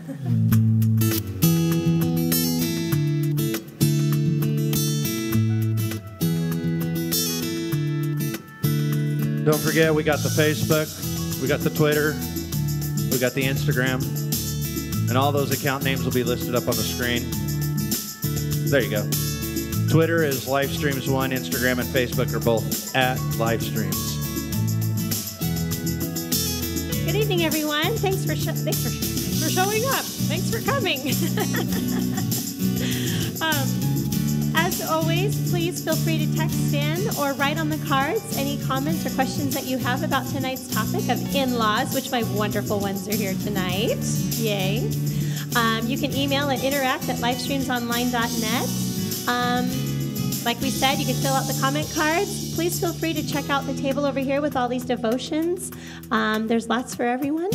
Don't forget, we got the Facebook, we got the Twitter, we got the Instagram, and all those account names will be listed up on the screen. There you go. Twitter is Livestreams1, Instagram and Facebook are both at Livestreams. Good evening, everyone. Thanks for showing up. Thanks for coming. As always, please feel free to text in or write on the cards any comments or questions that you have about tonight's topic of in-laws, which my wonderful ones are here tonight. Yay. You can email and interact at livestreamsonline.net. Like we said, you can fill out the comment cards. Please feel free to check out the table over here with all these devotions. There's lots for everyone.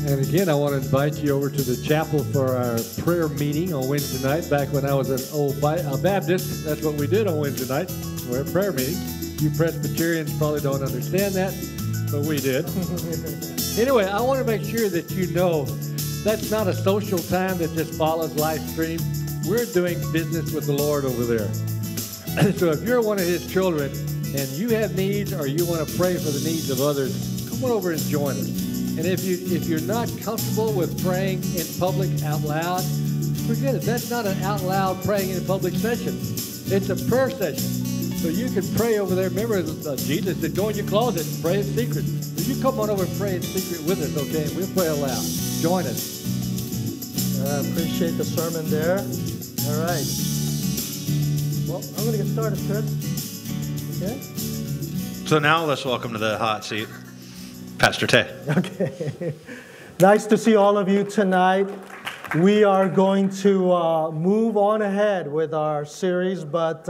And again, I want to invite you over to the chapel for our prayer meeting on Wednesday night. Back when I was an old Baptist, that's what we did on Wednesday night. We're at prayer meeting. You Presbyterians probably don't understand that, but we did. Anyway, I want to make sure that you know that's not a social time that just follows live stream. We're doing business with the Lord over there. So if you're one of His children and you have needs or you want to pray for the needs of others, come on over and join us. And if you're not comfortable with praying in public out loud, forget it. That's not an out loud praying in a public session. It's a prayer session. So you can pray over there. Remember, Jesus said, go in your closet and pray in secret. So you come on over and pray in secret with us, okay? And we'll pray aloud. Join us. I appreciate the sermon there. All right. Well, I'm going to get started, Chris. Okay? So now let's welcome to the hot seat, Pastor Tay. Okay. Nice to see all of you tonight. We are going to move on ahead with our series, but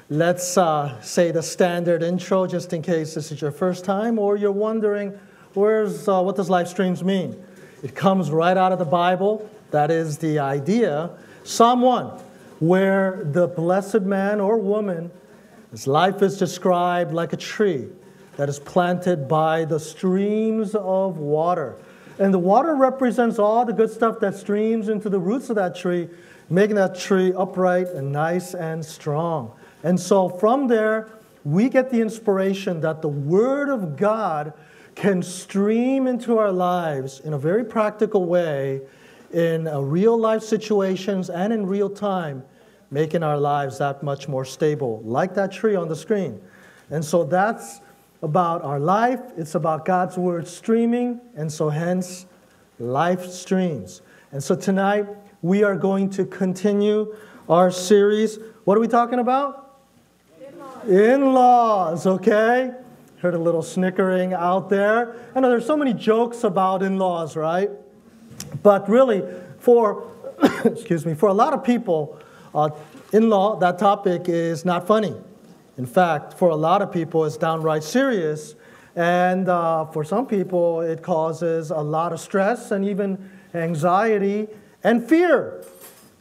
let's say the standard intro just in case this is your first time or you're wondering what does live streams mean? It comes right out of the Bible. That is the idea. Psalm 1, where the blessed man or woman, his life is described like a tree that is planted by the streams of water. And the water represents all the good stuff that streams into the roots of that tree, making that tree upright and nice and strong. And so from there, we get the inspiration that the Word of God can stream into our lives in a very practical way in real life situations and in real time, making our lives that much more stable, like that tree on the screen. And so that's about our life. It's about God's Word streaming, and so hence, life streams. And so tonight, we are going to continue our series. What are we talking about? In-laws. In-laws, okay? Heard a little snickering out there. I know there's so many jokes about in-laws, right? But really, for for a lot of people, in-law, that topic is not funny. In fact, for a lot of people, it's downright serious. And for some people, it causes a lot of stress and even anxiety and fear.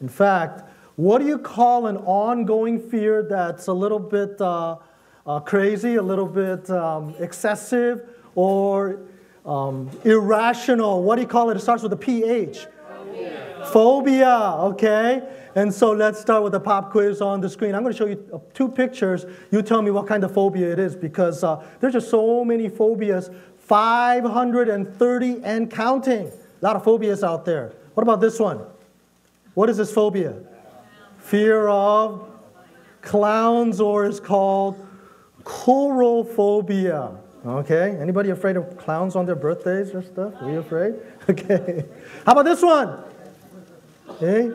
In fact, what do you call an ongoing fear that's a little bit crazy, a little bit excessive, or irrational? What do you call it? It starts with a PH. Phobia, okay? And so let's start with a pop quiz on the screen. I'm going to show you 2 pictures. You tell me what kind of phobia it is, because there's just so many phobias, 530 and counting. A lot of phobias out there. What about this one? What is this phobia? Fear of clowns, or is called chorophobia. Okay, anybody afraid of clowns on their birthdays or stuff? Are you afraid? Okay. How about this one? Okay.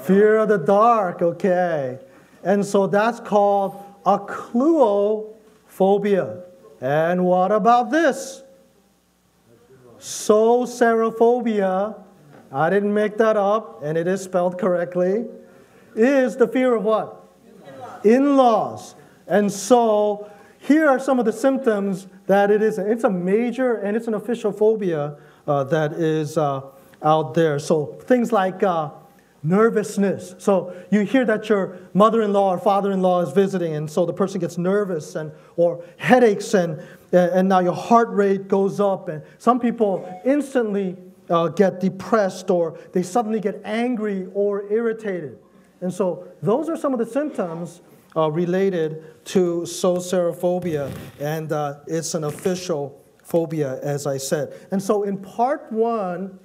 Fear of the dark, okay. And so that's called acluophobia. And what about this? Soceraphobia, I didn't make that up, and it is spelled correctly, is the fear of what? In-laws. And so here are some of the symptoms that it is. It's a major and it's an official phobia that is out there. So things like nervousness. So you hear that your mother-in-law or father-in-law is visiting, and so the person gets nervous, or headaches, and now your heart rate goes up. And some people instantly get depressed, or they suddenly get angry or irritated. And so those are some of the symptoms related to Soceraphobia, and it's an official phobia, as I said. And so in part 1,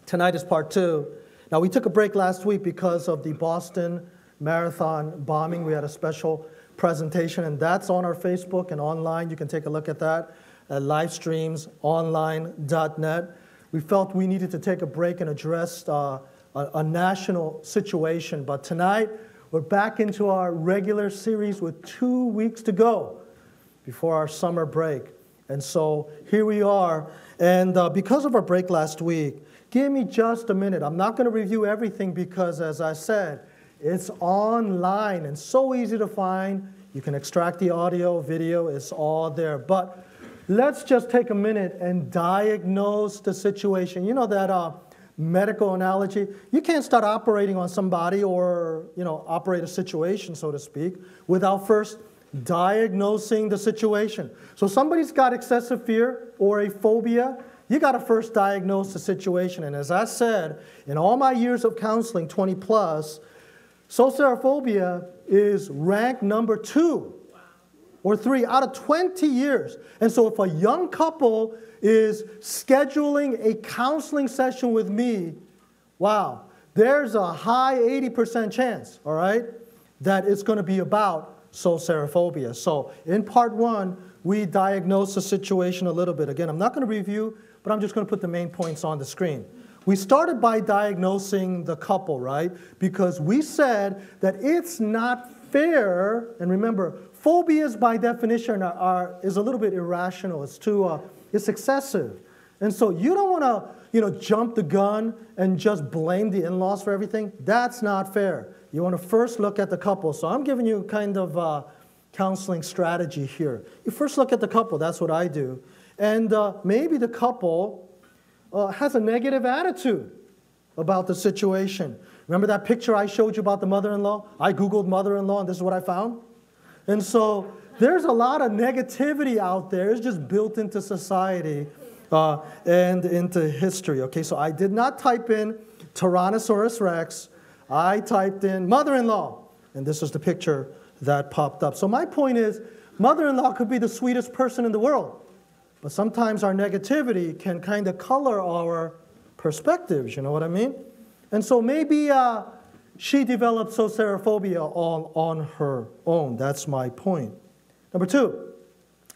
tonight is part 2. Now, we took a break last week because of the Boston Marathon bombing. We had a special presentation, and that's on our Facebook and online. You can take a look at that at livestreamsonline.net. We felt we needed to take a break and address a national situation. But tonight, we're back into our regular series with 2 weeks to go before our summer break. And so here we are. And because of our break last week, give me just a minute. I'm not going to review everything because, as I said, it's online and so easy to find. You can extract the audio, video, it's all there. But let's just take a minute and diagnose the situation. You know that medical analogy? You can't start operating on somebody or, operate a situation, so to speak, without first diagnosing the situation. So somebody's got excessive fear or a phobia. You got to first diagnose the situation. And as I said, in all my years of counseling, 20 plus, Soceraphobia is ranked number 2 or 3 out of 20 years. And so if a young couple is scheduling a counseling session with me, wow, there's a high 80% chance, all right, that it's going to be about Soceraphobia. So in part 1, we diagnosed the situation a little bit. Again, I'm not going to review, but I'm just going to put the main points on the screen. We started by diagnosing the couple, right? Because we said that it's not fair, and remember, phobias by definition is a little bit irrational. It's excessive. And so you don't want to, jump the gun and just blame the in-laws for everything. That's not fair. You want to first look at the couple. So I'm giving you kind of counseling strategy here. You first look at the couple. That's what I do. And maybe the couple has a negative attitude about the situation. Remember that picture I showed you about the mother-in-law? I Googled mother-in-law, and this is what I found. And so there's a lot of negativity out there. It's just built into society and into history. Okay, so I did not type in Tyrannosaurus Rex. I typed in mother-in-law, and this is the picture that popped up. So my point is, mother-in-law could be the sweetest person in the world, but sometimes our negativity can kind of color our perspectives, you know what I mean? And so maybe she developed Soceraphobia all on her own. That's my point. Number 2,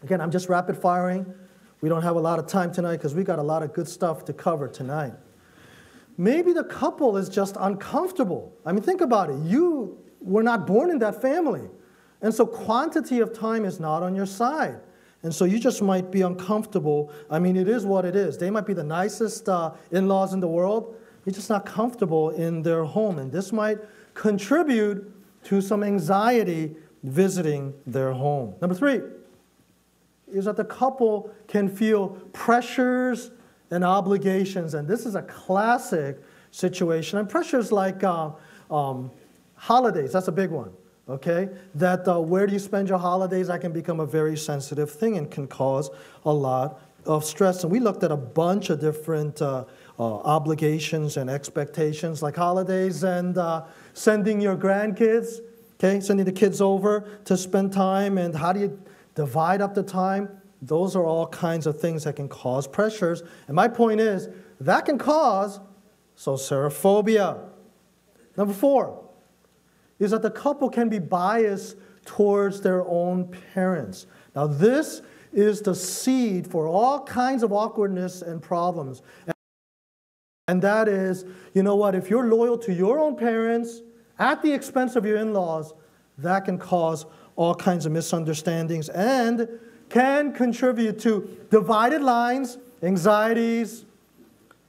again, I'm just rapid firing. We don't have a lot of time tonight because we got a lot of good stuff to cover tonight. Maybe the couple is just uncomfortable. I mean, think about it. You were not born in that family. And so quantity of time is not on your side. And so you just might be uncomfortable. I mean, it is what it is. They might be the nicest in-laws in the world. You're just not comfortable in their home. And this might contribute to some anxiety visiting their home. Number 3 is that the couple can feel pressures and obligations. And this is a classic situation. And pressures like holidays, that's a big one. Okay, that where do you spend your holidays? That can become a very sensitive thing and can cause a lot of stress. And we looked at a bunch of different obligations and expectations, like holidays and sending your grandkids, okay, sending the kids over to spend time, and how do you divide up the time? Those are all kinds of things that can cause pressures. And my point is, that can cause Soceraphobia. Number 4 is that the couple can be biased towards their own parents. Now, this is the seed for all kinds of awkwardness and problems. And that is, you know what, if you're loyal to your own parents at the expense of your in-laws, that can cause all kinds of misunderstandings and can contribute to divided lines, anxieties,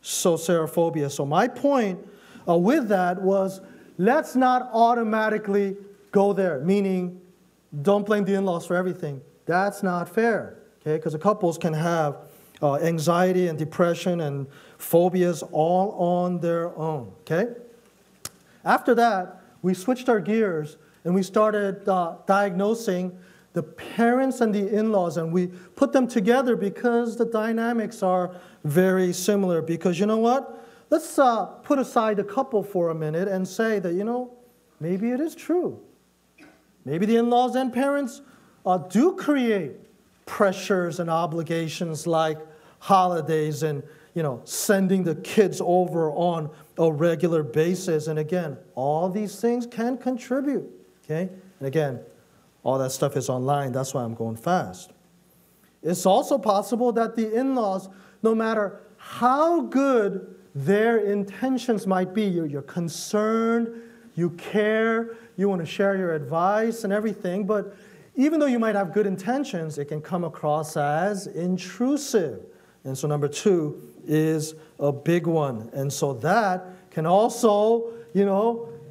Soceraphobia. So my point with that was, let's not automatically go there, meaning don't blame the in-laws for everything. That's not fair, okay? Because the couples can have anxiety and depression and phobias all on their own, okay? After that, we switched our gears and we started diagnosing the parents and the in-laws, and we put them together because the dynamics are very similar. Because you know what? Let's put aside the couple for a minute and say that, maybe it is true. Maybe the in-laws and parents do create pressures and obligations like holidays and, sending the kids over on a regular basis. And again, all these things can contribute, okay? And again, all that stuff is online. That's why I'm going fast. It's also possible that the in-laws, no matter how good their intentions might be, you're concerned, you care, you want to share your advice and everything, but even though you might have good intentions, it can come across as intrusive. And so number 2 is a big one. And so that can also,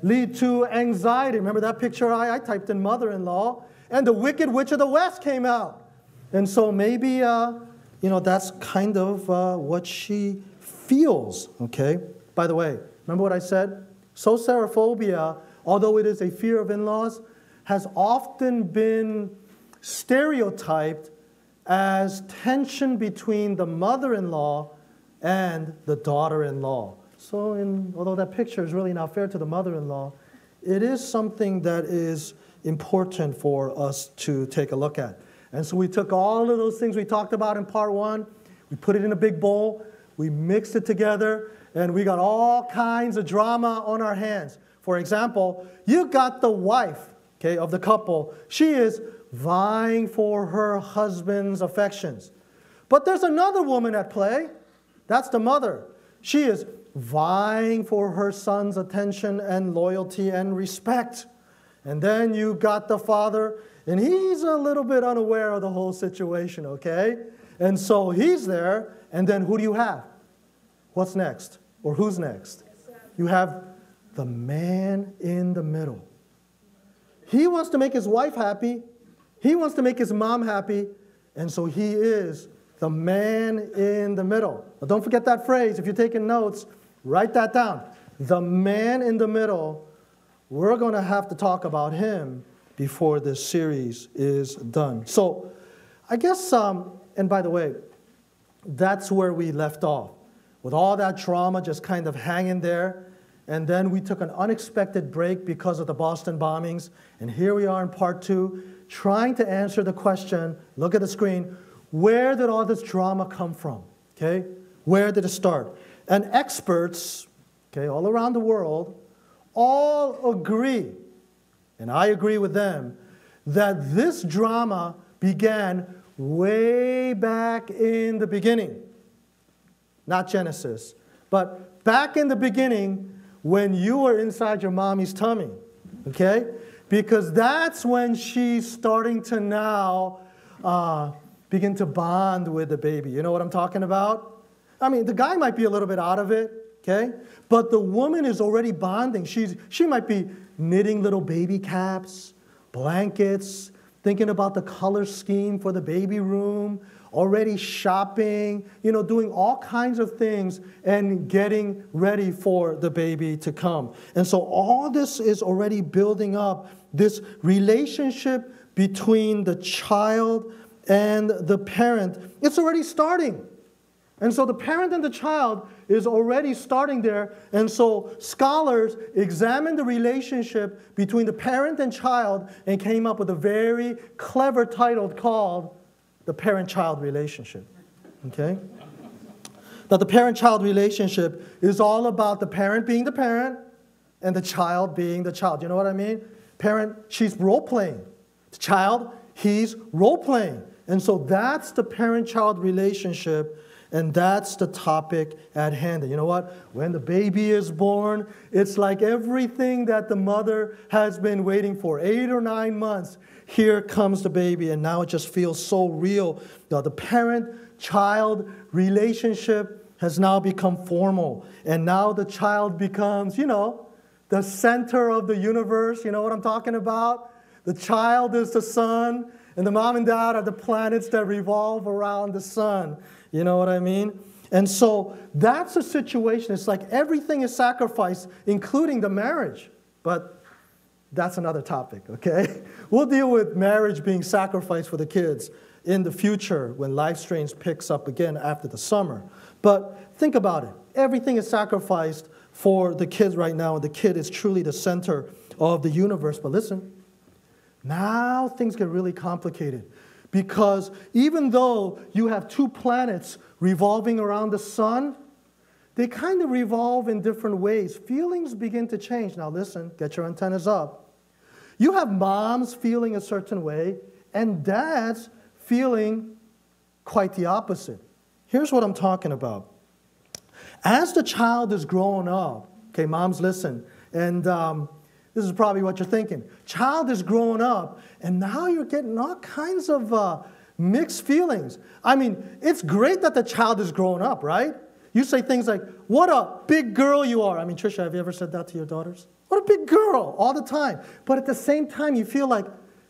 lead to anxiety. Remember that picture I typed in mother-in-law, and the Wicked Witch of the West came out. And so maybe, that's kind of what she feels, okay? By the way, remember what I said? Soceraphobia, although it is a fear of in-laws, has often been stereotyped as tension between the mother-in-law and the daughter-in-law. So although that picture is really not fair to the mother-in-law, it is something that is important for us to take a look at. And so we took all of those things we talked about in part 1, we put it in a big bowl, we mixed it together, and we got all kinds of drama on our hands. For example, you got the wife, okay, of the couple. She is vying for her husband's affections. But there's another woman at play. That's the mother. She is vying for her son's attention and loyalty and respect. And then you got the father, and he's a little bit unaware of the whole situation, okay? And so he's there, and then who do you have? What's next? Or who's next? You have the man in the middle. He wants to make his wife happy. He wants to make his mom happy. And so he is the man in the middle. Now don't forget that phrase. If you're taking notes, write that down. The man in the middle. We're going to have to talk about him before this series is done. So I guess, and by the way, that's where we left off. With all that trauma just kind of hanging there. And then we took an unexpected break because of the Boston bombings. And here we are in part 2, trying to answer the question, look at the screen, where did all this drama come from? Okay? Where did it start? And experts, okay, all around the world, all agree, and I agree with them, that this drama began way back in the beginning. Not Genesis, but back in the beginning when you were inside your mommy's tummy, okay? Because that's when she's starting to now begin to bond with the baby. You know what I'm talking about? I mean, the guy might be a little bit out of it, okay? But the woman is already bonding. She might be knitting little baby caps, blankets, thinking about the color scheme for the baby room, already shopping, doing all kinds of things and getting ready for the baby to come. And so all this is already building up this relationship between the child and the parent. It's already starting. And so the parent and the child is already starting there. And so scholars examined the relationship between the parent and child and came up with a very clever title called the parent-child relationship. Okay? Now, the parent-child relationship is all about the parent being the parent and the child being the child. You know what I mean? Parent, she's role-playing. The child, he's role-playing. And so that's the parent-child relationship, and that's the topic at hand. And you know what? When the baby is born, it's like everything that the mother has been waiting for. 8 or 9 months, here comes the baby, and now it just feels so real. Now, the parent-child relationship has now become formal, and now the child becomes, the center of the universe. You know what I'm talking about? The child is the sun, and the mom and dad are the planets that revolve around the sun. You know what I mean? And so that's a situation. It's like everything is sacrificed, including the marriage. But that's another topic, okay? We'll deal with marriage being sacrificed for the kids in the future when Life Strange picks up again after the summer. But think about it. Everything is sacrificed for the kids right now, and the kid is truly the center of the universe. But listen, now things get really complicated. Because even though you have two planets revolving around the sun, they kind of revolve in different ways. Feelings begin to change. Now listen, get your antennas up. You have moms feeling a certain way, and dads feeling quite the opposite. Here's what I'm talking about. As the child is growing up, okay, moms, listen, and this is probably what you're thinking. Child is growing up, and now you're getting all kinds of mixed feelings. I mean, it's great that the child is growing up, right? You say things like, what a big girl you are. I mean, Trisha, have you ever said that to your daughters? What a big girl, all the time. But at the same time, you feel like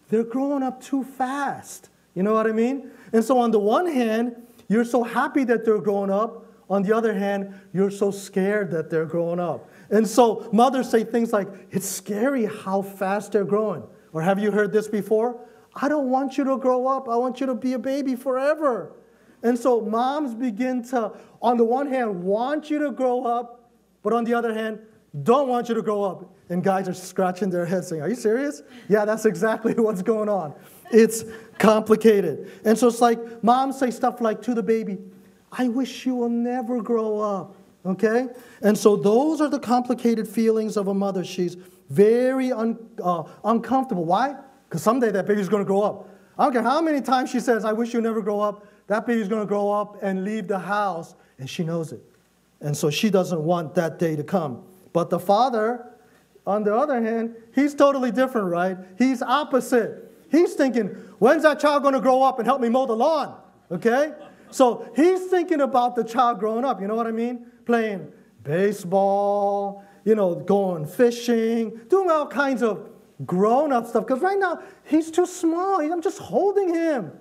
they're growing up too fast. You know what I mean? And so on the one hand, you're so happy that they're growing up. On the other hand, you're so scared that they're growing up. And so mothers say things like, it's scary how fast they're growing. Or have you heard this before? I don't want you to grow up. I want you to be a baby forever. And so moms begin to, on the one hand, want you to grow up, but on the other hand, don't want you to grow up. And guys are scratching their heads saying, are you serious? Yeah, that's exactly what's going on. It's complicated. And so it's like moms say stuff like to the baby, I wish you will never grow up, okay? And so those are the complicated feelings of a mother. She's very uncomfortable. Why? Because someday that baby's going to grow up. I don't care how many times she says, I wish you never grow up. That baby's going to grow up and leave the house, and she knows it. And so she doesn't want that day to come. But the father, on the other hand, he's totally different, right? He's opposite. He's thinking, when's that child going to grow up and help me mow the lawn, okay? So he's thinking about the child growing up, you know what I mean? Playing baseball, you know, going fishing, doing all kinds of grown-up stuff. Because right now, he's too small. I'm just holding him.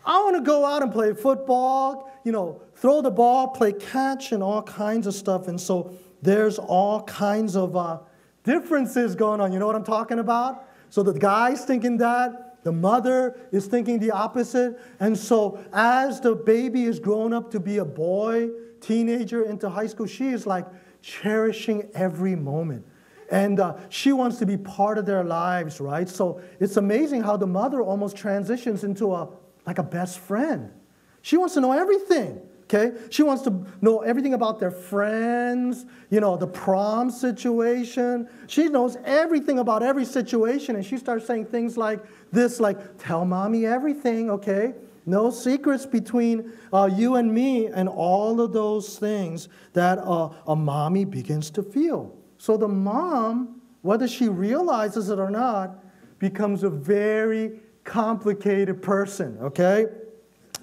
I want to go out and play football, you know, throw the ball, play catch, and all kinds of stuff. And so there's all kinds of differences going on. You know what I'm talking about? So the guy's thinking that. The mother is thinking the opposite. And so as the baby is growing up to be a boy, teenager, into high school, she is like cherishing every moment. And she wants to be part of their lives, right? So it's amazing how the mother almost transitions into like a best friend. She wants to know everything, okay? She wants to know everything about their friends, you know, the prom situation. She knows everything about every situation, and she starts saying things like this, like, tell mommy everything, okay? No secrets between you and me, and all of those things that a mommy begins to feel. So the mom, whether she realizes it or not, becomes a very complicated person, okay?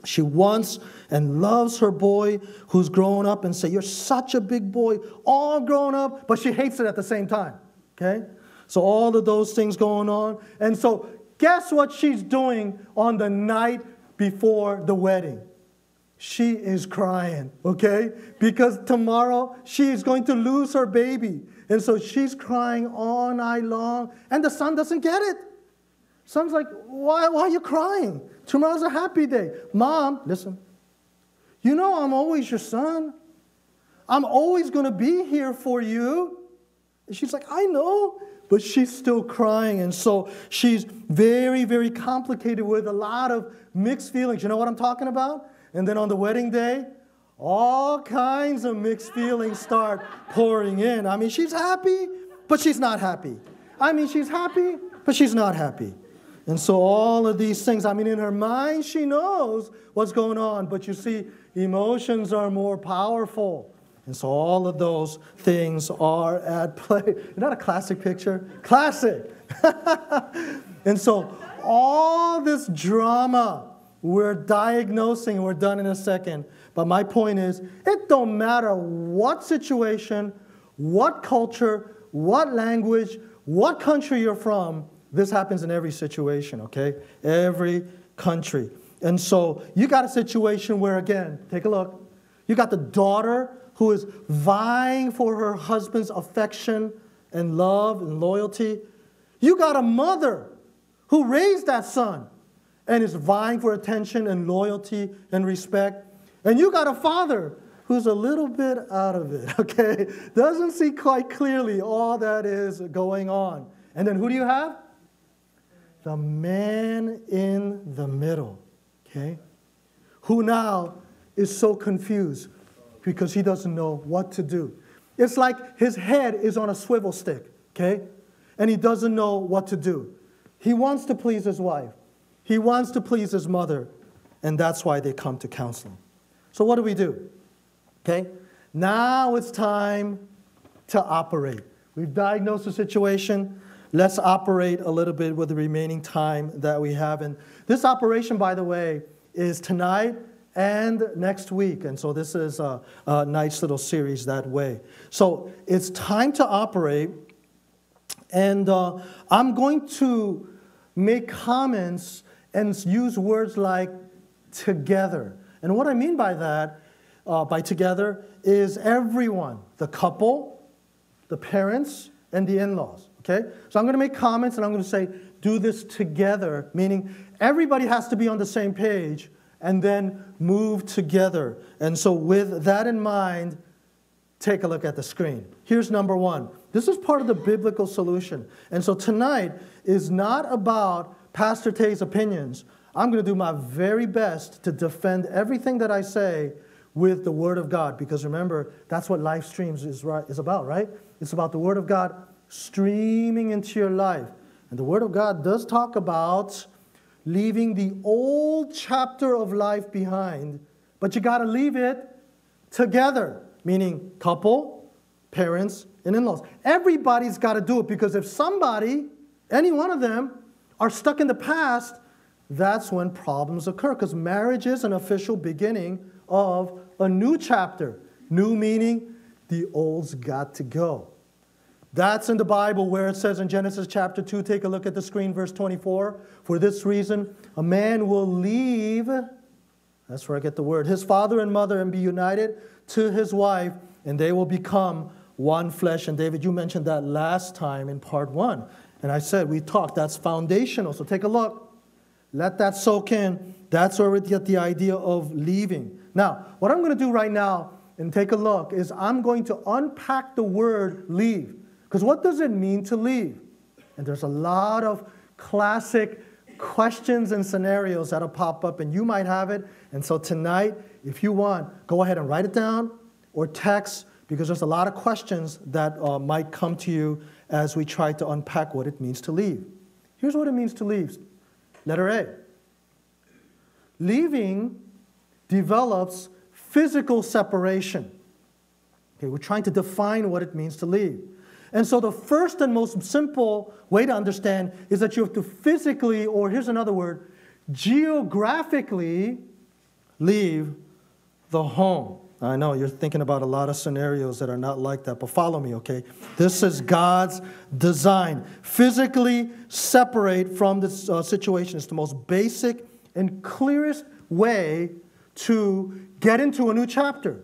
She wants and loves her boy who's grown up and say, you're such a big boy, all grown up, but she hates it at the same time, okay? So all of those things going on. And so guess what she's doing on the night before the wedding? She is crying, okay? Because tomorrow she is going to lose her baby. And so she's crying all night long, and the son doesn't get it. Son's like, why are you crying? Tomorrow's a happy day. Mom, listen, you know I'm always your son. I'm always going to be here for you. And she's like, I know. But she's still crying. And so she's very, very complicated with a lot of mixed feelings. You know what I'm talking about? And then on the wedding day, all kinds of mixed feelings start pouring in. I mean, she's happy, but she's not happy. I mean, she's happy, but she's not happy. And so all of these things, I mean, in her mind, she knows what's going on. But you see, emotions are more powerful. And so all of those things are at play. Isn't that a classic picture? Classic. And so all this drama we're diagnosing, we're done in a second. But my point is, it don't matter what situation, what culture, what language, what country you're from, this happens in every situation, okay? Every country. And so you got a situation where, again, take a look. You got the daughter who is vying for her husband's affection and love and loyalty. You got a mother who raised that son and is vying for attention and loyalty and respect. And you got a father who's a little bit out of it, okay? Doesn't see quite clearly all that is going on. And then who do you have? The man in the middle, okay? Who now is so confused because he doesn't know what to do. It's like his head is on a swivel stick, okay? And he doesn't know what to do. He wants to please his wife. He wants to please his mother. And that's why they come to counseling. So what do? Okay? Now it's time to operate. We've diagnosed the situation. Let's operate a little bit with the remaining time that we have. And this operation, by the way, is tonight and next week. And so this is a nice little series that way. So it's time to operate. And I'm going to make comments and use words like together. And what I mean by that, by together, is everyone, the couple, the parents, and the in-laws. Okay? So I'm going to make comments and I'm going to say, do this together, meaning everybody has to be on the same page and then move together. And so with that in mind, take a look at the screen. Here's number one. This is part of the biblical solution. And so tonight is not about Pastor Tay's opinions. I'm going to do my very best to defend everything that I say with the Word of God. Because remember, that's what live streams is about, right? It's about the Word of God streaming into your life. And the Word of God does talk about leaving the old chapter of life behind, but you got to leave it together, meaning couple, parents, and in-laws. Everybody's got to do it, because if somebody, any one of them, are stuck in the past, that's when problems occur, because marriage is an official beginning of a new chapter. New meaning the old's got to go. That's in the Bible where it says in Genesis chapter 2, take a look at the screen, verse 24. For this reason, a man will leave, that's where I get the word, his father and mother, and be united to his wife, and they will become one flesh. And David, you mentioned that last time in part 1. And I said, we talked, that's foundational. So take a look. Let that soak in. That's where we get the idea of leaving. Now, what I'm going to do right now, and take a look, is I'm going to unpack the word leave. Because what does it mean to leave? And there's a lot of classic questions and scenarios that'll pop up, and you might have it. And so tonight, if you want, go ahead and write it down or text, because there's a lot of questions that might come to you as we try to unpack what it means to leave. Here's what it means to leave. Letter A. Leaving develops physical separation. Okay, we're trying to define what it means to leave. And so the first and most simple way to understand is that you have to physically, or here's another word, geographically leave the home. I know you're thinking about a lot of scenarios that are not like that, but follow me, okay? This is God's design. Physically separate from this situation is the most basic and clearest way to get into a new chapter.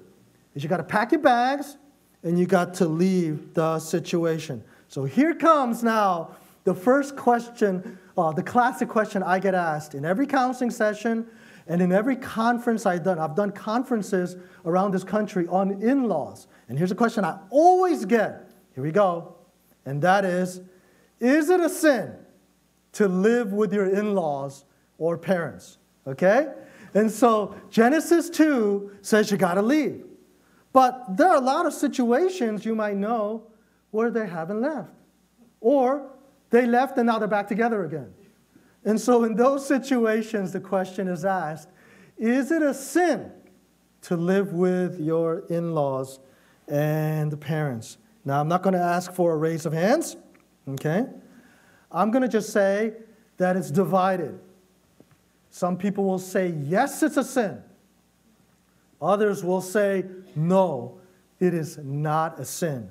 Is you got to pack your bags, and you got to leave the situation. So here comes now the first question, the classic question I get asked in every counseling session and in every conference I've done. I've done conferences around this country on in-laws. And here's a question I always get. Here we go. And that is it a sin to live with your in-laws or parents? Okay? And so Genesis 2 says you got to leave. But there are a lot of situations you might know where they haven't left. Or they left and now they're back together again. And so in those situations, the question is asked, is it a sin to live with your in-laws and parents? Now, I'm not going to ask for a raise of hands, okay? I'm going to just say that it's divided. Some people will say, yes, it's a sin. Others will say, no, it is not a sin.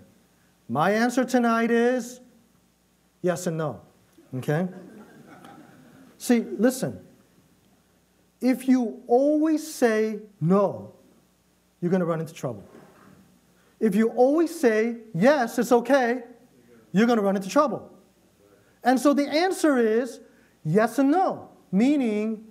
My answer tonight is yes and no, okay? See, listen, if you always say no, you're going to run into trouble. If you always say, yes, it's okay, you're going to run into trouble. And so the answer is yes and no, meaning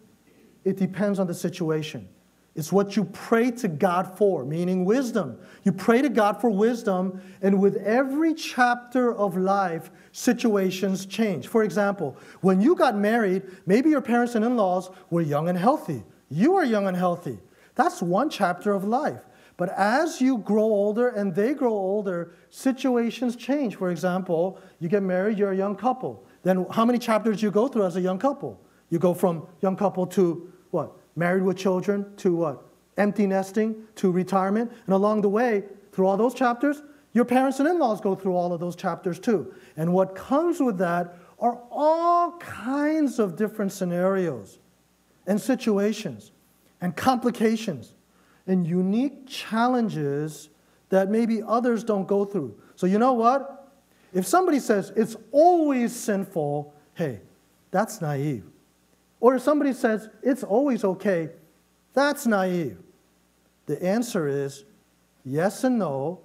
it depends on the situation. It's what you pray to God for, meaning wisdom. You pray to God for wisdom, and with every chapter of life, situations change. For example, when you got married, maybe your parents and in-laws were young and healthy. You are young and healthy. That's one chapter of life. But as you grow older and they grow older, situations change. For example, you get married, you're a young couple. Then how many chapters do you go through as a young couple? You go from young couple to what? Married with children, to what? Empty nesting, to retirement. And along the way, through all those chapters, your parents and in-laws go through all of those chapters too. And what comes with that are all kinds of different scenarios and situations and complications and unique challenges that maybe others don't go through. So you know what? If somebody says it's always sinful, hey, that's naive. Or if somebody says it's always okay, that's naive. The answer is yes and no,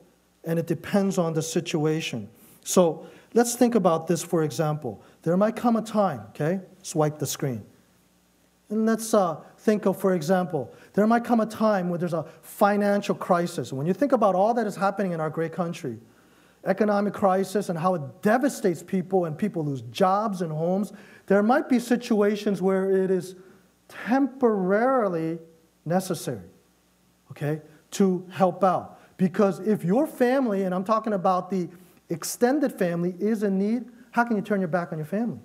and it depends on the situation. So let's think about this, for example. There might come a time, okay? Swipe the screen. And let's think of, for example, there might come a time where there's a financial crisis. And when you think about all that is happening in our great country, economic crisis and how it devastates people and people lose jobs and homes, there might be situations where it is temporarily necessary, okay, to help out. Because if your family, and I'm talking about the extended family, is in need, how can you turn your back on your family?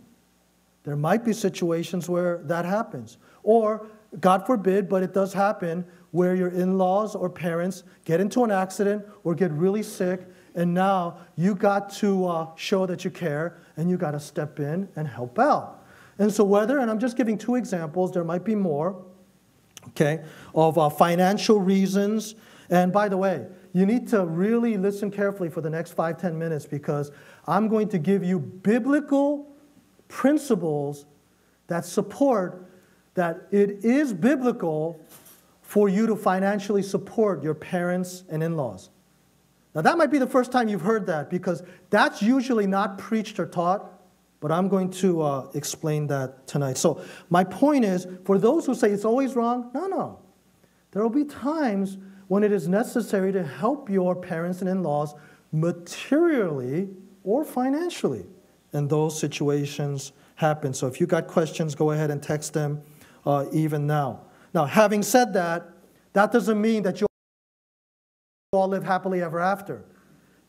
There might be situations where that happens. Or, God forbid, but it does happen, where your in-laws or parents get into an accident or get really sick, and now you got to show that you care, and you got to step in and help out. And so whether, and I'm just giving two examples, there might be more, okay, of financial reasons. And by the way, you need to really listen carefully for the next 5-10 minutes, because I'm going to give you biblical principles that support that it is biblical for you to financially support your parents and in-laws. Now, that might be the first time you've heard that, because that's usually not preached or taught, but I'm going to explain that tonight. So my point is, for those who say it's always wrong, no. There will be times when it is necessary to help your parents and in-laws materially or financially. And those situations happen. So if you got questions, go ahead and text them even now. Now, having said that, that doesn't mean that you all live happily ever after.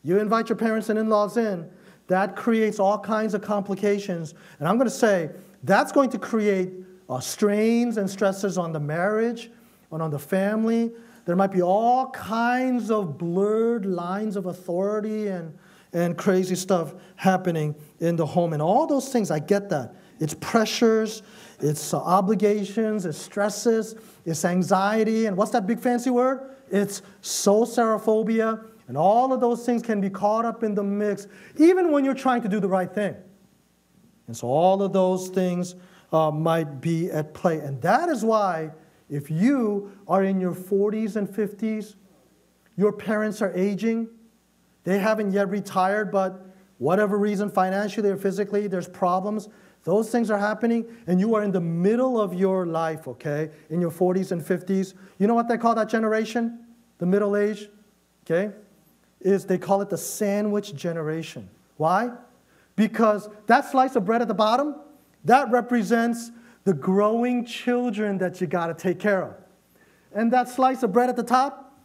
You invite your parents and in-laws in, that creates all kinds of complications. And I'm going to say that's going to create strains and stresses on the marriage and on the family. There might be all kinds of blurred lines of authority and crazy stuff happening in the home. And all those things, I get that. It's pressures, it's obligations, it's stresses, it's anxiety, and what's that big fancy word? It's Soceraphobia, and all of those things can be caught up in the mix, even when you're trying to do the right thing. And so all of those things might be at play. And that is why, if you are in your 40s and 50s, your parents are aging, they haven't yet retired, but whatever reason, financially or physically, there's problems. Those things are happening, and you are in the middle of your life, okay, in your 40s and 50s. You know what they call that generation? The middle age, okay? They call it the sandwich generation. Why? Because that slice of bread at the bottom, that represents the growing children that you got to take care of. And that slice of bread at the top,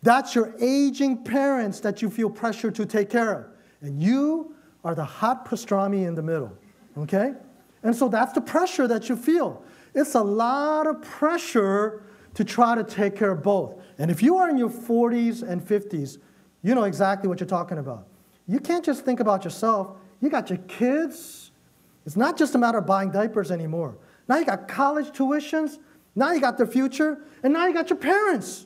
that's your aging parents that you feel pressure to take care of. And you are the hot pastrami in the middle, okay? And so that's the pressure that you feel. It's a lot of pressure to try to take care of both. And if you are in your 40s and 50s, you know exactly what you're talking about. You can't just think about yourself. You got your kids. It's not just a matter of buying diapers anymore. Now you got college tuitions. Now you got the future. And now you got your parents.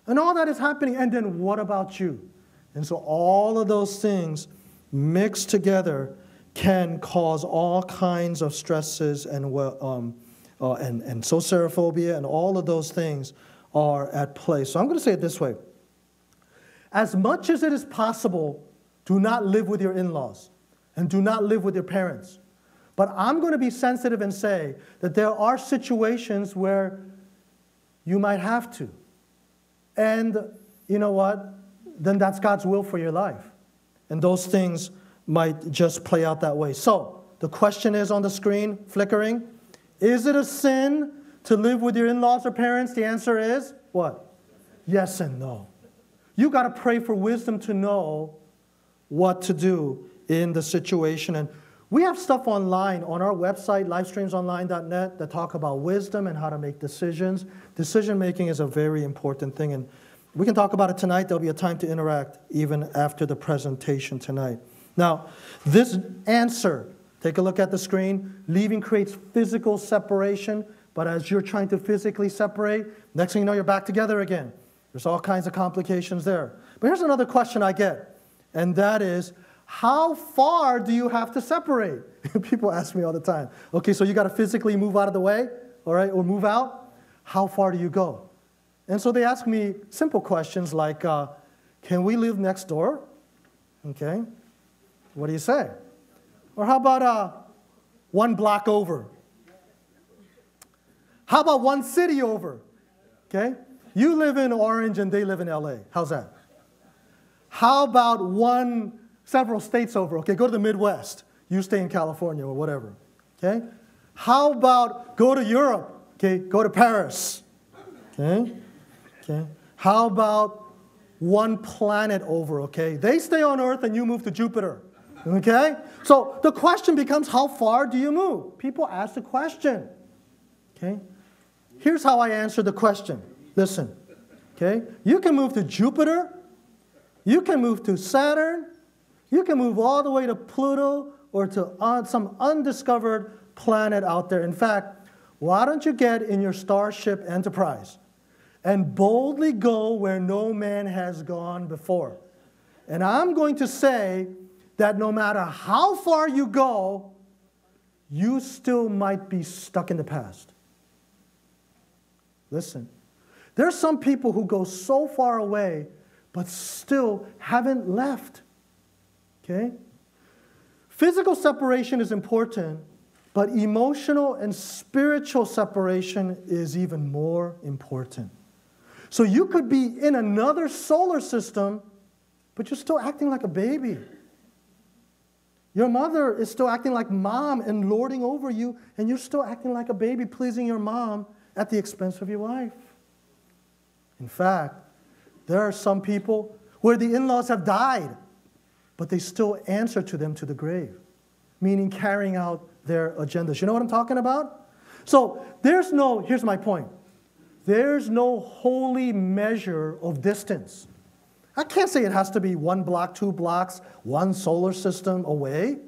And all that is happening. And then what about you? And so all of those things mixed together can cause all kinds of stresses and Soceraphobia, and all of those things are at play. So I'm going to say it this way. As much as it is possible, do not live with your in-laws and do not live with your parents. But I'm going to be sensitive and say that there are situations where you might have to. And you know what? Then that's God's will for your life. And those things might just play out that way. So the question is on the screen, flickering. Is it a sin to live with your in-laws or parents? The answer is what? Yes and no. You got to pray for wisdom to know what to do in the situation. And we have stuff online on our website, livestreamsonline.net, that talk about wisdom and how to make decisions. Decision making is a very important thing. And we can talk about it tonight. There'll be a time to interact even after the presentation tonight. Now, this answer, take a look at the screen. Leaving creates physical separation. But as you're trying to physically separate, next thing you know, you're back together again. There's all kinds of complications there. But here's another question I get. And that is, how far do you have to separate? People ask me all the time. Okay, so you got to physically move out of the way, all right, or move out. How far do you go? And so they ask me simple questions like, can we live next door? Okay, what do you say? Or how about one block over? How about one city over? Okay, you live in Orange and they live in LA. How's that? How about several states over? Okay, go to the Midwest. You stay in California or whatever. Okay? How about go to Europe? Okay, go to Paris. Okay? Okay. How about one planet over? Okay? They stay on Earth and you move to Jupiter. Okay? So the question becomes, how far do you move? People ask the question. Okay? Here's how I answer the question. Listen. Okay? You can move to Jupiter. You can move to Saturn. You can move all the way to Pluto or to some undiscovered planet out there. In fact, why don't you get in your Starship Enterprise and boldly go where no man has gone before? And I'm going to say that no matter how far you go, you still might be stuck in the past. Listen, there's some people who go so far away but still haven't left. Okay? Physical separation is important, but emotional and spiritual separation is even more important. So you could be in another solar system, but you're still acting like a baby. Your mother is still acting like mom and lording over you, and you're still acting like a baby, pleasing your mom at the expense of your wife. In fact, there are some people where the in-laws have died, but they still answer to them to the grave, meaning carrying out their agendas. You know what I'm talking about? So here's my point. There's no holy measure of distance. I can't say it has to be 1 block, 2 blocks, 1 solar system away.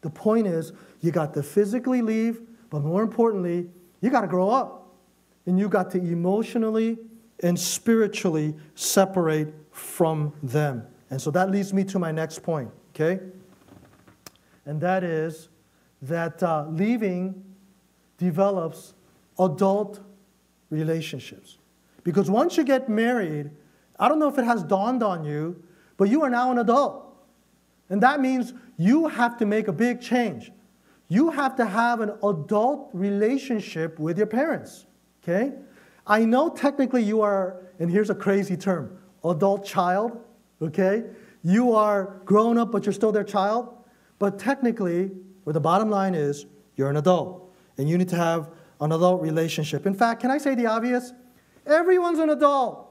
The point is, you got to physically leave, but more importantly, you got to grow up. And you got to emotionally and spiritually separate from them. And so that leads me to my next point, okay? And that is that leaving develops adult relationships. Because once you get married, I don't know if it has dawned on you, but you are now an adult. And that means you have to make a big change. You have to have an adult relationship with your parents, okay? I know technically you are, and here's a crazy term, adult child, okay? You are grown up, but you're still their child. But technically, where the bottom line is, you're an adult. And you need to have an adult relationship. In fact, can I say the obvious? Everyone's an adult.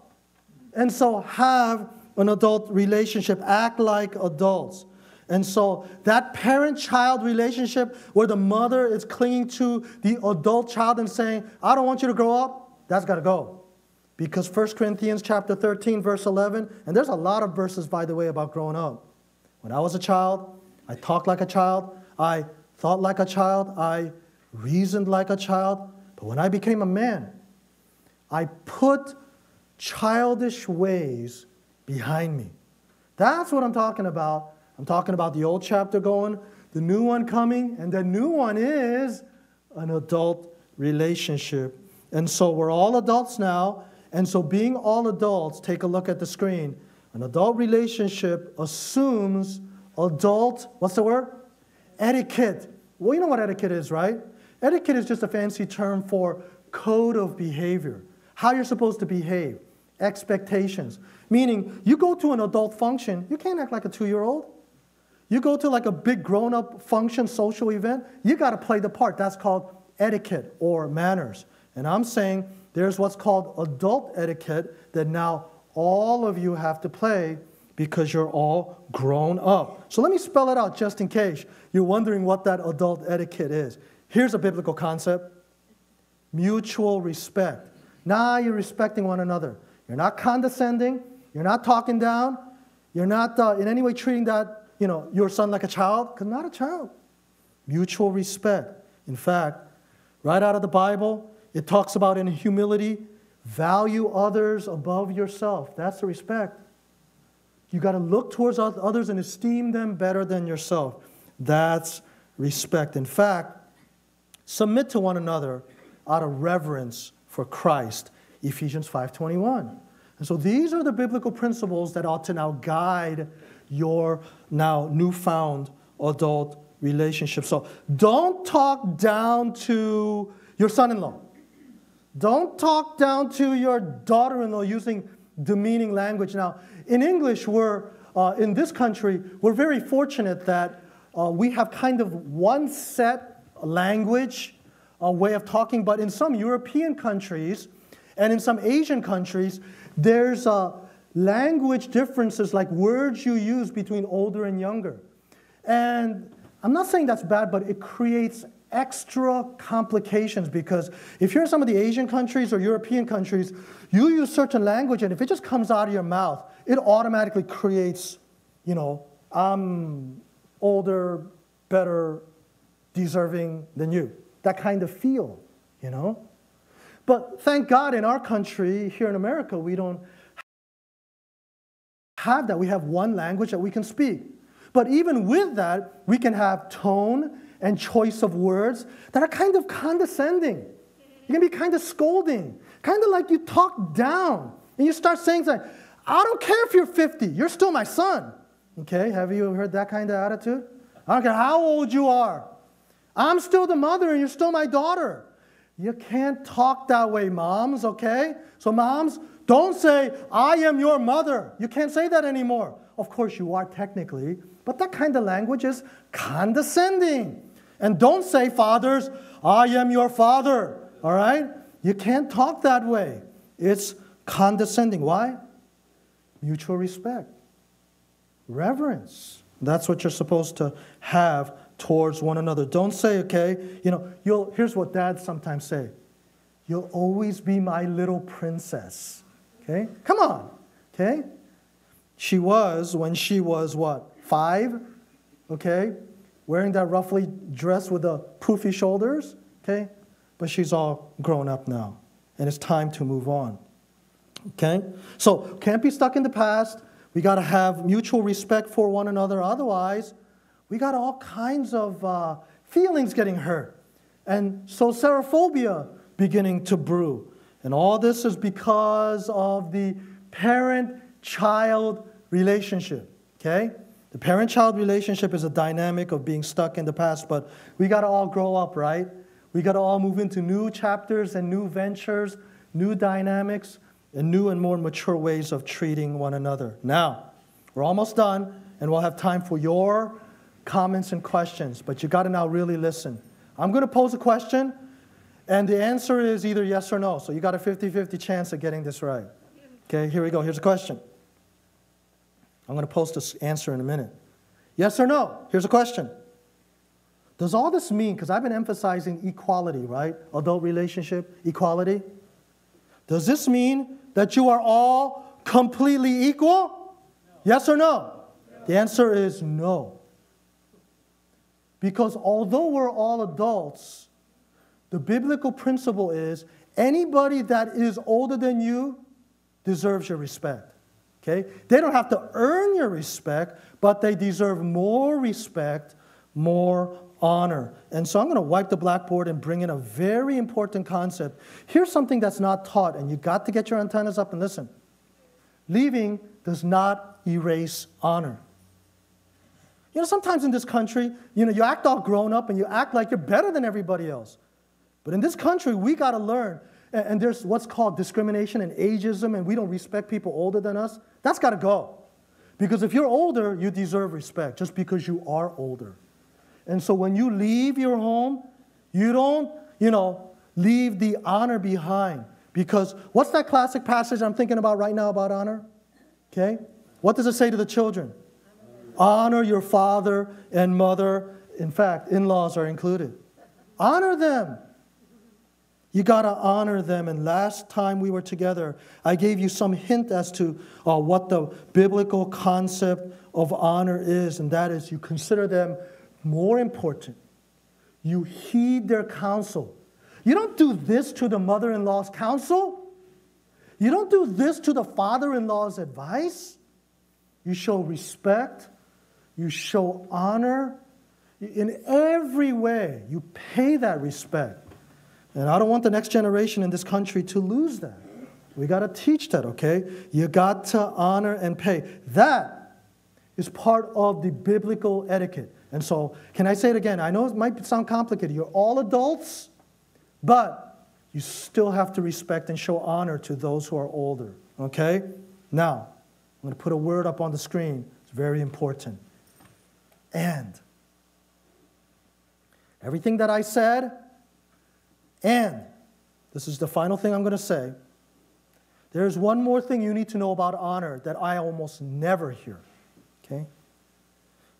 And so have an adult relationship. Act like adults. And so that parent-child relationship where the mother is clinging to the adult child and saying, I don't want you to grow up, that's got to go. Because 1 Corinthians chapter 13, verse 11, and there's a lot of verses, by the way, about growing up. When I was a child, I talked like a child. I thought like a child. I reasoned like a child. But when I became a man, I put childish ways behind me. That's what I'm talking about. I'm talking about the old chapter going, the new one coming, and the new one is an adult relationship. And so we're all adults now, And so being all adults, take a look at the screen. An adult relationship assumes adult, what's the word? Etiquette. Well, you know what etiquette is, right? Etiquette is just a fancy term for code of behavior. How you're supposed to behave. Expectations. Meaning, you go to an adult function, you can't act like a 2-year-old. You go to like a big grown-up function, social event, you got to play the part. That's called etiquette or manners. And I'm saying there's what's called adult etiquette that now all of you have to play because you're all grown up. So let me spell it out just in case you're wondering what that adult etiquette is. Here's a biblical concept. Mutual respect. Now you're respecting one another. You're not condescending. You're not talking down. You're not in any way treating that, your son like a child, because not a child. Mutual respect. In fact, right out of the Bible, it talks about in humility, value others above yourself. That's the respect. You got to look towards others and esteem them better than yourself. That's respect. In fact, submit to one another out of reverence for Christ. Ephesians 5:21. And so these are the biblical principles that ought to now guide your now newfound adult relationship. So don't talk down to your son-in-law. Don't talk down to your daughter-in-law using demeaning language. Now, in English, in this country, we're very fortunate that we have kind of one set language, way of talking. But in some European countries and in some Asian countries, there's language differences like words you use between older and younger. And I'm not saying that's bad, but it creates extra complications because if you're in some of the Asian countries or European countries, you use certain language, and if it just comes out of your mouth, it automatically creates, I'm older, better, deserving than you. That kind of feel, But thank God in our country, here in America, we don't have that. We have one language that we can speak. But even with that, we can have tone and choice of words that are kind of condescending. You can be kind of scolding, kind of like you talk down. And you start saying things like, I don't care if you're 50, you're still my son. Okay, have you heard that kind of attitude? I don't care how old you are. I'm still the mother and you're still my daughter. You can't talk that way, moms, okay? So moms, don't say, I am your mother. You can't say that anymore. Of course you are technically, but that kind of language is condescending. And don't say, fathers, I am your father, all right? You can't talk that way. It's condescending. Why? Mutual respect. Reverence. That's what you're supposed to have towards one another. Don't say, okay, here's what dads sometimes say. You'll always be my little princess. Okay? Come on. Okay? She was, when she was what? 5? Okay? Wearing that ruffly dress with the poofy shoulders. Okay? But she's all grown up now. And it's time to move on. Okay? So, can't be stuck in the past. We got to have mutual respect for one another. Otherwise, we got all kinds of feelings getting hurt. And Soceraphobia beginning to brew. And all this is because of the parent-child relationship. Okay? The parent-child relationship is a dynamic of being stuck in the past, but we got to all grow up, right? We got to all move into new chapters and new ventures, new dynamics, and new and more mature ways of treating one another. Now, we're almost done, and we'll have time for your comments and questions, but you got to now really listen. I'm going to pose a question, and the answer is either yes or no, so you got a 50-50 chance of getting this right. Okay, here we go. Here's a question. I'm going to post this answer in a minute. Yes or no? Here's a question. Does all this mean, because I've been emphasizing equality, right? Adult relationship, equality. Does this mean that you are all completely equal? No. Yes or no? No? The answer is no. Because although we're all adults, the biblical principle is anybody that is older than you deserves your respect. Okay? They don't have to earn your respect, but they deserve more respect more honor. And so I'm going to wipe the blackboard and bring in a very important concept. Here's something that's not taught, and you got to get your antennas up and listen. Leaving does not erase honor. You know, sometimes in this country, you act all grown up and you act like you're better than everybody else. But in this country, we got to learn. And there's what's called discrimination and ageism, and we don't respect people older than us. That's got to go. Because if you're older, you deserve respect just because you are older. And so when you leave your home, you don't, leave the honor behind. Because what's that classic passage I'm thinking about right now about honor? Okay? What does it say to the children? Honor your father and mother. In fact, in-laws are included. Honor them. You got to honor them. And last time we were together, I gave you some hint as to what the biblical concept of honor is, and that is you consider them more important. You heed their counsel. You don't do this to the mother-in-law's counsel. You don't do this to the father-in-law's advice. You show respect. You show honor. In every way, you pay that respect. And I don't want the next generation in this country to lose that. We got to teach that, okay? You got to honor and pay. That is part of the biblical etiquette. And so, can I say it again? I know it might sound complicated. You're all adults, but you still have to respect and show honor to those who are older, okay? Now, I'm going to put a word up on the screen. It's very important. And. Everything that I said, and this is the final thing I'm going to say. There's one more thing you need to know about honor that I almost never hear, okay?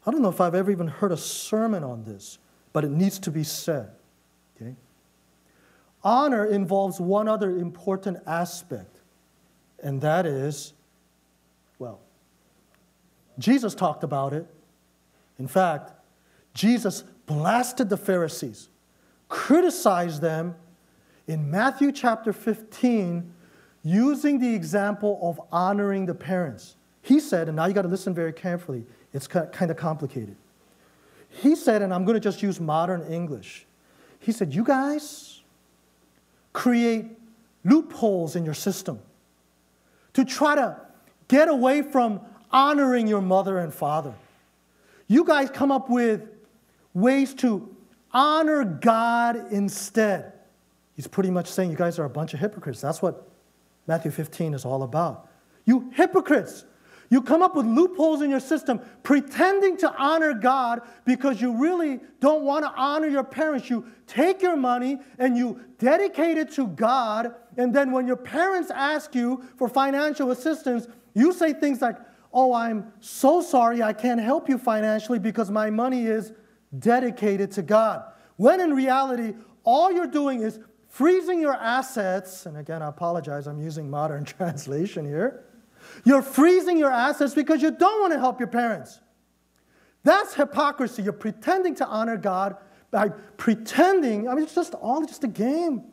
I don't know if I've ever even heard a sermon on this, but it needs to be said, okay? Honor involves one other important aspect, and that is, well, Jesus talked about it. In fact, Jesus blasted the Pharisees, criticized them in Matthew chapter 15 using the example of honoring the parents. He said, and now you got to listen very carefully, it's kind of complicated. He said, and I'm going to just use modern English. He said, you guys create loopholes in your system to try to get away from honoring your mother and father. You guys come up with ways to honor God instead. He's pretty much saying you guys are a bunch of hypocrites. That's what Matthew 15 is all about. You hypocrites. You come up with loopholes in your system pretending to honor God because you really don't want to honor your parents. You take your money and you dedicate it to God, and then when your parents ask you for financial assistance, you say things like, oh, I'm so sorry I can't help you financially because my money is dedicated to God. When in reality, all you're doing is freezing your assets, and again, I apologize, I'm using modern translation here. You're freezing your assets because you don't want to help your parents. That's hypocrisy. You're pretending to honor God by pretending, it's just a game.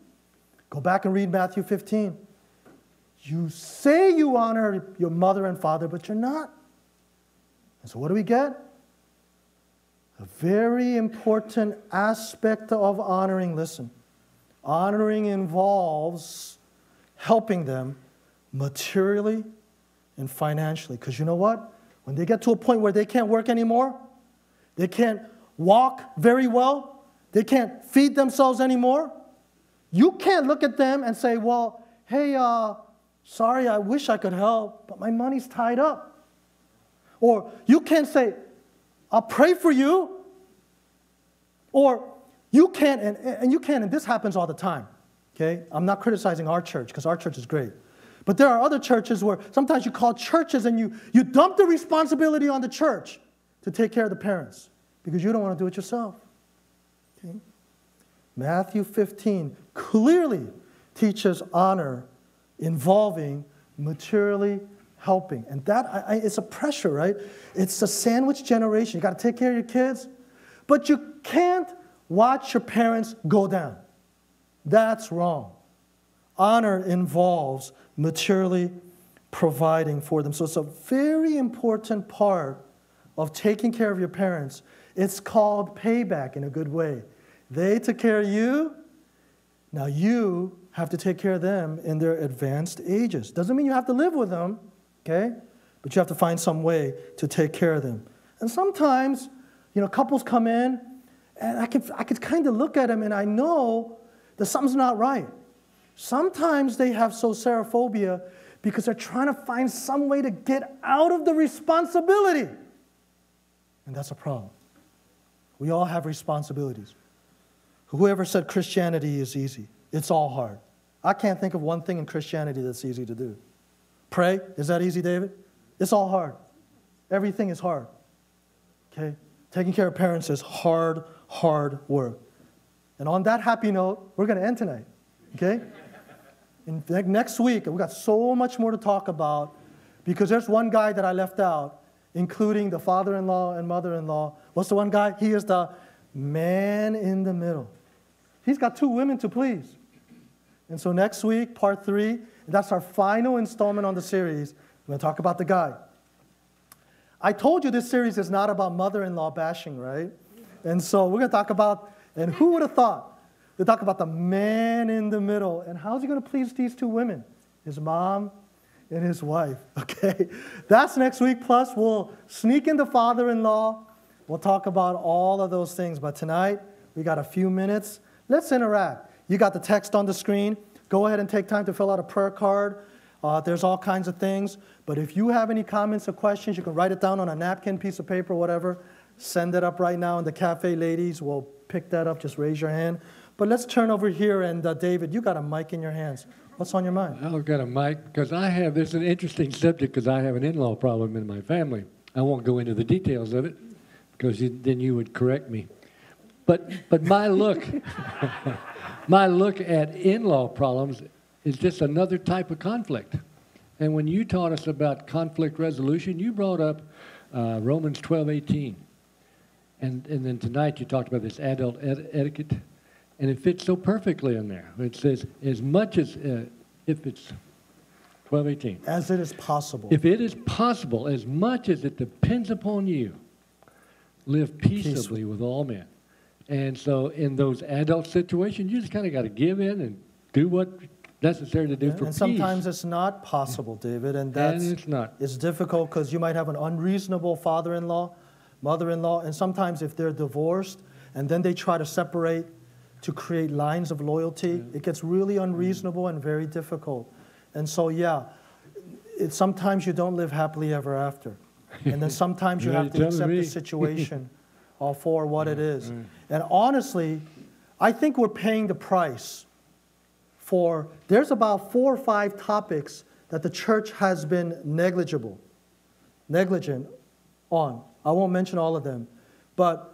Go back and read Matthew 15. You say you honor your mother and father, but you're not. And so what do we get? A very important aspect of honoring, listen, honoring involves helping them materially and financially. Because you know what? When they get to a point where they can't work anymore, they can't walk very well, they can't feed themselves anymore, you can't look at them and say, well, hey, sorry, I wish I could help, but my money's tied up. Or you can't say, I'll pray for you. Or you can't, and you can, and this happens all the time, okay? I'm not criticizing our church, because our church is great. But there are other churches where sometimes you call churches and you dump the responsibility on the church to take care of the parents because you don't want to do it yourself. Okay? Matthew 15 clearly teaches honor involving materially helping. And that it's a pressure, right? It's a sandwich generation. You got to take care of your kids, but you can't watch your parents go down. That's wrong. Honor involves materially providing for them. So it's a very important part of taking care of your parents It's called payback in a good way. They took care of you. Now you have to take care of them in their advanced ages. Doesn't mean you have to live with them, okay? But you have to find some way to take care of them. And sometimes, couples come in, and I could kind of look at them, and I know that something's not right. Sometimes they have Soceraphobia because they're trying to find some way to get out of the responsibility. And that's a problem. We all have responsibilities. Whoever said Christianity is easy, it's all hard. I can't think of one thing in Christianity that's easy to do. Pray, is that easy, David? It's all hard. Everything is hard. Okay? Taking care of parents is hard, hard work. And on that happy note, we're going to end tonight. Okay? And next week, we've got so much more to talk about because there's one guy that I left out, including the father-in-law and mother-in-law. What's the one guy? He is the man in the middle. He's got 2 women to please. And so next week, part 3, that's our final installment on the series. We're going to talk about the guy. I told you this series is not about mother-in-law bashing, right? And so we're going to talk about, and who would have thought? They talk about the man in the middle. And how's he going to please these 2 women? His mom and his wife. Okay? That's next week. Plus, we'll sneak in the father-in-law. We'll talk about all of those things. But tonight, we got a few minutes. Let's interact. You got the text on the screen. Go ahead and take time to fill out a prayer card. There's all kinds of things. But if you have any comments or questions, you can write it down on a napkin, piece of paper, whatever. Send it up right now, and the cafe ladies will pick that up. Just raise your hand. But let's turn over here, and David, you got a mic in your hands. What's on your mind? I've got a mic because this is an interesting subject because I have an in-law problem in my family. I won't go into the details of it because then you would correct me. But my look, my look at in-law problems is just another type of conflict. And when you taught us about conflict resolution, you brought up Romans 12:18. And then tonight you talked about this adult etiquette. And it fits so perfectly in there. It says, as much as, if it's 12:18. As it is possible. If it is possible, as much as it depends upon you, live peaceably with all men. And so in those adult situations, you just kind of got to give in and do what's necessary to do for peace. And sometimes it's not possible, David. And it's not. It's difficult because you might have an unreasonable father-in-law, mother-in-law, and sometimes if they're divorced and then they try to separate to create lines of loyalty, it gets really unreasonable and very difficult. And so, sometimes you don't live happily ever after. And then sometimes you have to accept the situation for what it is. And honestly, I think we're paying the price there's about 4 or 5 topics that the church has been negligent on. I won't mention all of them. But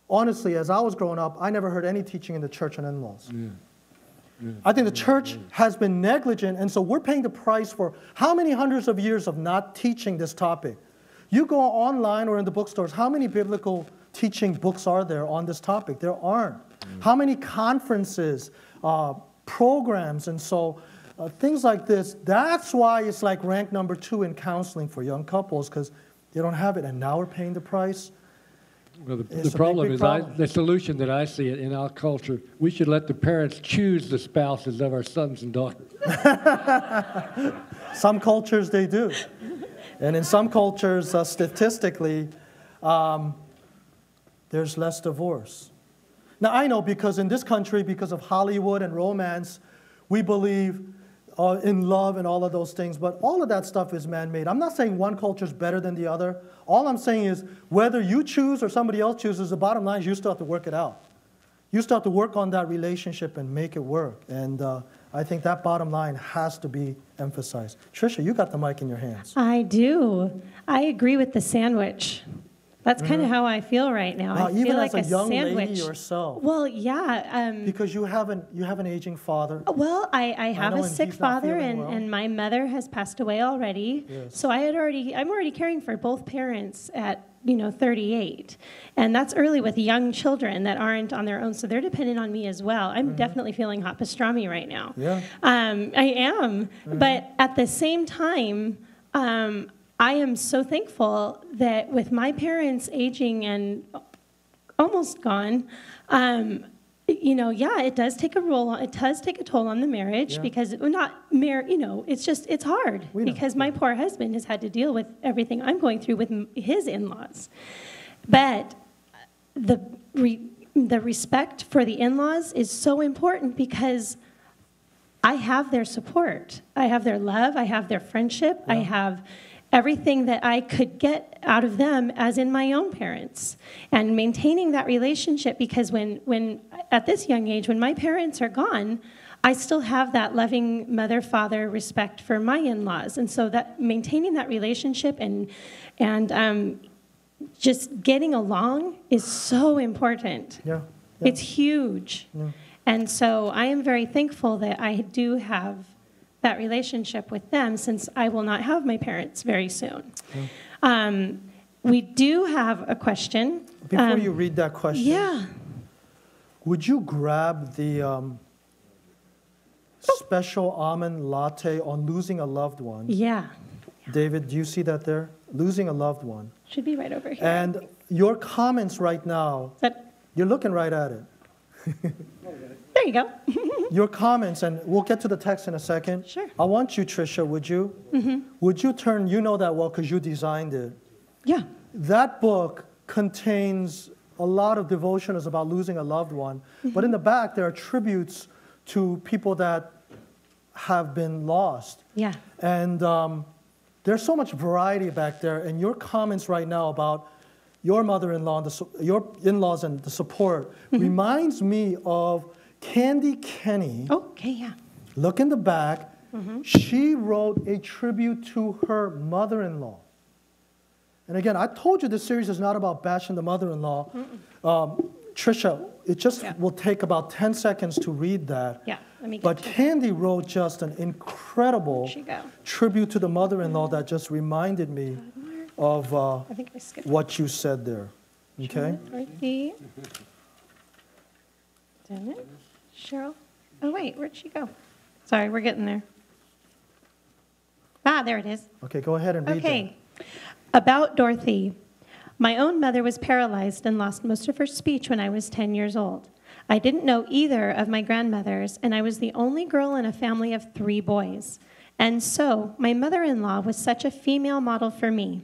honestly, as I was growing up, I never heard any teaching in the church on in-laws. I think the church has been negligent, and so we're paying the price for how many hundreds of years of not teaching this topic. You go online or in the bookstores, how many biblical teaching books are there on this topic? There aren't. How many conferences, programs, and so things like this. That's why it's like rank number 2 in counseling for young couples, because they don't have it, and now we're paying the price. Well, the problem is the solution that I see it in our culture, we should let the parents choose the spouses of our sons and daughters. Some cultures, they do. And in some cultures, statistically, there's less divorce. Now, I know because in this country, because of Hollywood and romance, we believe in love and all of those things, but all of that stuff is man-made. I'm not saying one culture is better than the other. All I'm saying is whether you choose or somebody else chooses, the bottom line is you still have to work it out. You still have to work on that relationship and make it work. And I think that bottom line has to be emphasized. Tricia, you got the mic in your hands. I do. I agree with the sandwich. That's kind of how I feel right now. I even feel like as a young sandwich. lady yourself. Well, yeah. Because you have an aging father. Well, I have a sick father, and my mother has passed away already. Yes. So I'm already caring for both parents at 38, and that's early with young children that aren't on their own. So they're dependent on me as well. I'm definitely feeling hot pastrami right now. Yeah. I am, but at the same time. I am so thankful that with my parents aging and almost gone. It does take a role. It does take a toll on the marriage because it's hard because my poor husband has had to deal with everything I'm going through with his in-laws. But the respect for the in-laws is so important because I have their support. I have their love. I have their friendship. I have everything that I could get out of them as in my own parents. And maintaining that relationship, because when at this young age, when my parents are gone, I still have that loving mother-father respect for my in-laws. And so that maintaining that relationship and just getting along is so important. It's huge. And so I am very thankful that I do have that relationship with them, since I will not have my parents very soon. We do have a question. Before you read that question, would you grab the special almond latte on losing a loved one? David, do you see that there? Losing a loved one. Should be right over here. And your comments right now, you're looking right at it. There you go. Your comments, and we'll get to the text in a second. Sure. I want you, Tricia, would you? Would you turn, you know that well because you designed it. That book contains a lot of devotionals about losing a loved one, but in the back there are tributes to people that have been lost. And there's so much variety back there, and your comments right now about your mother-in-law, your in-laws and the support reminds me of Candy Kenny. Look in the back. She wrote a tribute to her mother-in-law. And again, I told you this series is not about bashing the mother-in-law. Tricia, it just will take about 10 seconds to read that. But Candy wrote just an incredible tribute to the mother-in-law that just reminded me of what you said there. Okay? Dorothy. Dennis. Cheryl. Oh, wait, where'd she go? Sorry, we're getting there. There it is. Okay, go ahead and read that. About Dorothy. My own mother was paralyzed and lost most of her speech when I was 10 years old. I didn't know either of my grandmothers, and I was the only girl in a family of 3 boys. And so, my mother-in-law was such a female model for me.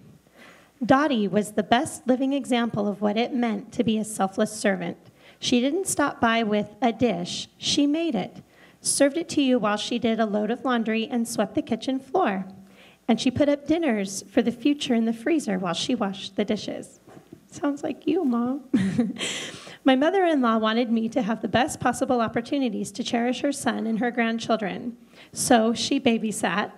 Dottie was the best living example of what it meant to be a selfless servant. She didn't stop by with a dish. She made it, served it to you while she did a load of laundry and swept the kitchen floor. And she put up dinners for the future in the freezer while she washed the dishes. Sounds like you, Mom. My mother-in-law wanted me to have the best possible opportunities to cherish her son and her grandchildren. So she babysat.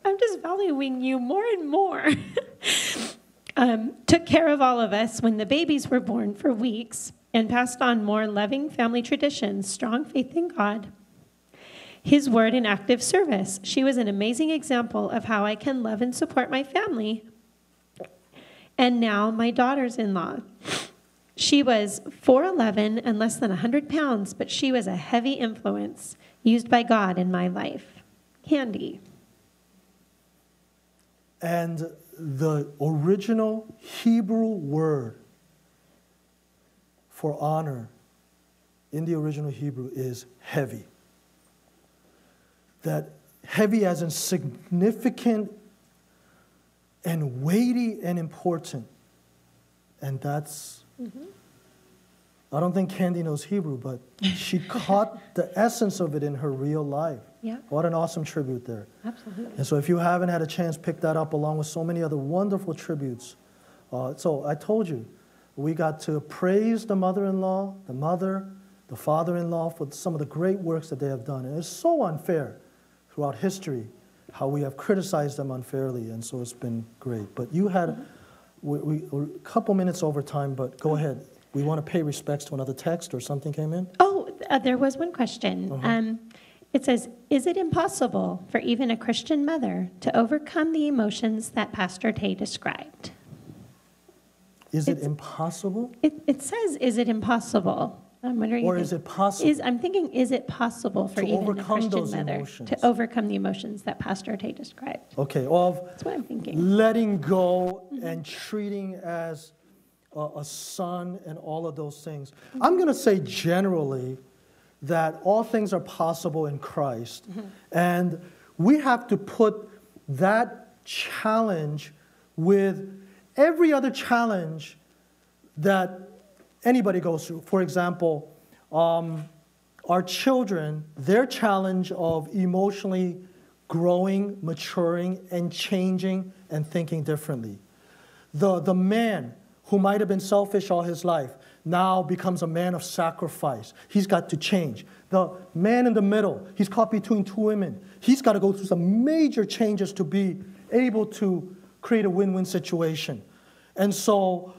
I'm just valuing you more and more. Took care of all of us when the babies were born for weeks, and passed on more loving family traditions, strong faith in God, His word, and active service. She was an amazing example of how I can love and support my family. And now my daughters-in-law. She was 4'11" and less than 100 pounds, but she was a heavy influence used by God in my life. Candy. And the original Hebrew word for honor in the original Hebrew is heavy. That heavy as in significant and weighty and important. And that's, I don't think Candy knows Hebrew, but she caught the essence of it in her real life. What an awesome tribute there. Absolutely. And so if you haven't had a chance, pick that up along with so many other wonderful tributes. So I told you, we got to praise the mother-in-law, the mother, the father-in-law for some of the great works that they have done. And it's so unfair throughout history how we have criticized them unfairly, and so it's been great. But you had we're a couple minutes over time, but go ahead. We want to pay respects to another text or something came in? There was one question. It says, is it impossible for even a Christian mother to overcome the emotions that Pastor Tay described? Is it impossible? It says, is it impossible? I'm wondering, Or is it possible? I'm thinking, is it possible for To even a overcome Christian those mother emotions. to overcome the emotions that Pastor Tate described? Okay, of That's what I'm thinking. letting go and treating as a son and all of those things. I'm going to say generally that all things are possible in Christ. And we have to put that challenge with every other challenge that anybody goes through. For example, our children, their challenge of emotionally growing, maturing, and changing and thinking differently. The man who might have been selfish all his life now becomes a man of sacrifice. He's got to change. The man in the middle, he's caught between two women. He's got to go through some major changes to be able to create a win-win situation. And so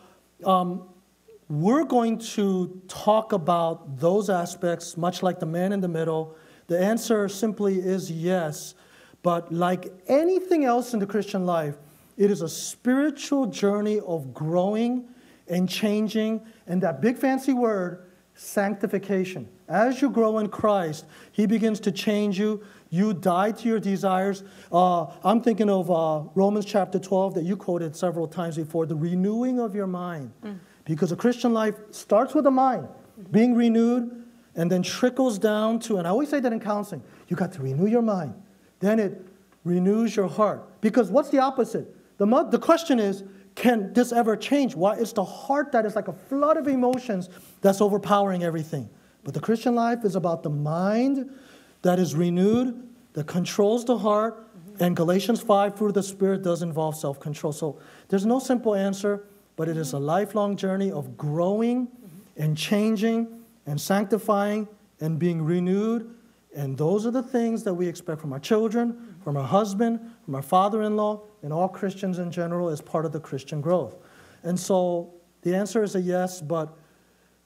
we're going to talk about those aspects, much like the man in the middle. The answer simply is yes. But like anything else in the Christian life, it is a spiritual journey of growing and changing, and that big fancy word, sanctification. As you grow in Christ, He begins to change you. You die to your desires. I'm thinking of Romans chapter 12 that you quoted several times before, the renewing of your mind. Because a Christian life starts with the mind, being renewed, and then trickles down to, and I always say that in counseling, you got to renew your mind. Then it renews your heart. Because what's the opposite? The question is, can this ever change? Why? It's the heart that is like a flood of emotions that's overpowering everything. But the Christian life is about the mind that is renewed, that controls the heart, and Galatians 5, fruit of the Spirit, does involve self-control. So there's no simple answer, but it is a lifelong journey of growing and changing and sanctifying and being renewed. And those are the things that we expect from our children, from our husband, from our father-in-law, and all Christians in general as part of the Christian growth. And so the answer is a yes, but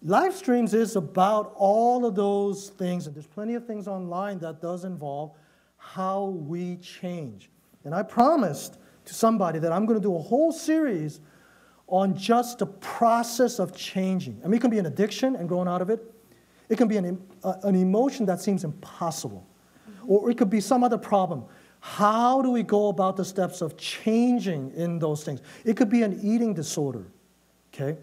live streams is about all of those things, and there's plenty of things online that does involve how we change. And I promised to somebody that I'm going to do a whole series on just the process of changing. I mean, it can be an addiction and growing out of it. It can be an emotion that seems impossible. Or it could be some other problem. How do we go about the steps of changing in those things? It could be an eating disorder, okay?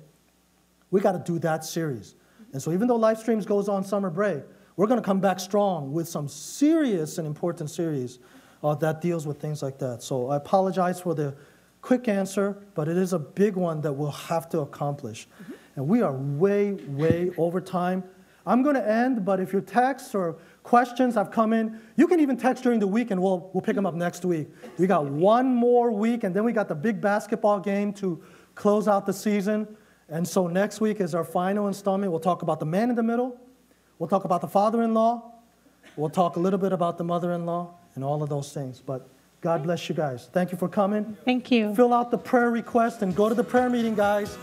We got to do that series. And so even though live streams goes on summer break, we're going to come back strong with some serious and important series that deals with things like that. So I apologize for the quick answer, but it is a big one that we'll have to accomplish. And we are way, way over time. I'm going to end, but if your texts or questions have come in, you can even text during the week, and we'll pick them up next week. We got one more week, and then we got the big basketball game to close out the season. And so next week is our final installment. We'll talk about the man in the middle. We'll talk about the father-in-law. We'll talk a little bit about the mother-in-law and all of those things. But God bless you guys. Thank you for coming. Thank you. Fill out the prayer request and go to the prayer meeting, guys.